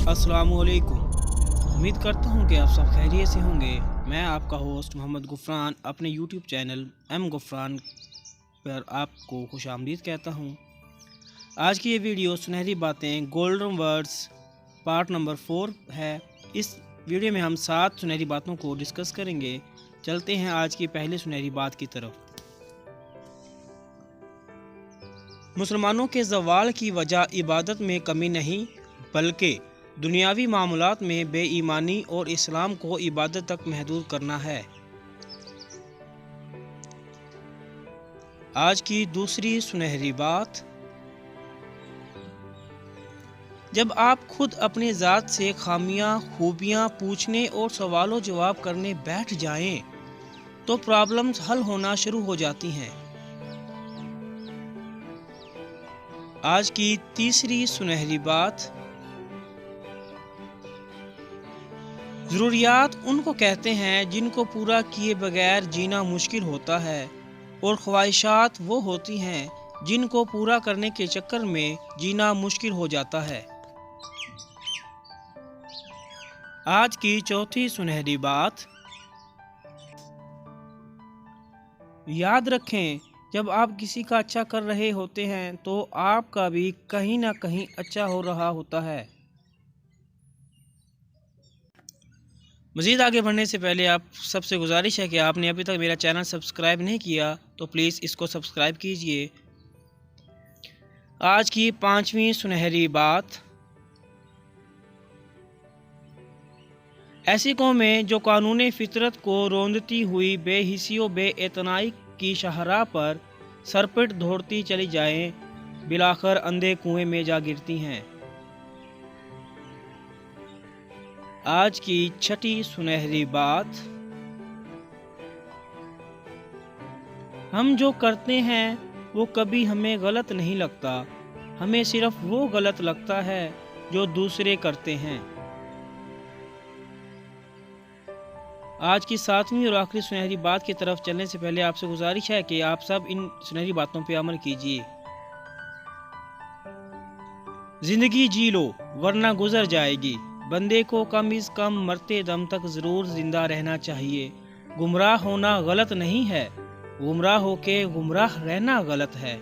अस्सलाम वालेकुम। उम्मीद करता हूँ कि आप सब खैरियत से होंगे। मैं आपका होस्ट मोहम्मद गुफरान अपने यूट्यूब चैनल एम गुफरान पर आपको खुशामदीद कहता हूँ। आज की ये वीडियो सुनहरी बातें गोल्डन वर्ड्स पार्ट नंबर 4 है। इस वीडियो में हम 7 सुनहरी बातों को डिस्कस करेंगे। चलते हैं आज की पहली सुनहरी बात की तरफ। मुसलमानों के ज़वाल की वजह इबादत में कमी नहीं बल्कि दुनियावी मामलात में बेईमानी और इस्लाम को इबादत तक महदूद करना है। आज की दूसरी सुनहरी बात, जब आप खुद अपनी ज़ात से खामियां खूबियां पूछने और सवालों जवाब करने बैठ जाएं तो प्रॉब्लम्स हल होना शुरू हो जाती हैं। आज की तीसरी सुनहरी बात, ज़रूरियात उनको कहते हैं जिनको पूरा किए बगैर जीना मुश्किल होता है और ख्वाहिशात वो होती हैं जिनको पूरा करने के चक्कर में जीना मुश्किल हो जाता है। आज की चौथी सुनहरी बात, याद रखें जब आप किसी का अच्छा कर रहे होते हैं तो आपका भी कहीं ना कहीं अच्छा हो रहा होता है। मज़ीद आगे बढ़ने से पहले आप सबसे गुजारिश है कि आपने अभी तक मेरा चैनल सब्सक्राइब नहीं किया तो प्लीज़ इसको सब्सक्राइब कीजिए। आज की पांचवी सुनहरी बात, ऐसी कौमें जो कानून फितरत को रोंदती हुई बेहिसी व बेइतनाई की शाहराह पर सरपिट दौड़ती चली जाएं, बिलाखर अंधे कुएं में जा गिरती हैं। आज की छठी सुनहरी बात, हम जो करते हैं वो कभी हमें गलत नहीं लगता, हमें सिर्फ वो गलत लगता है जो दूसरे करते हैं। आज की सातवीं और आखिरी सुनहरी बात की तरफ चलने से पहले आपसे गुजारिश है कि आप सब इन सुनहरी बातों पर अमल कीजिए। जिंदगी जी लो वरना गुजर जाएगी, बंदे को कम से कम मरते दम तक जरूर जिंदा रहना चाहिए। गुमराह होना गलत नहीं है, गुमराह होके गुमराह रहना गलत है।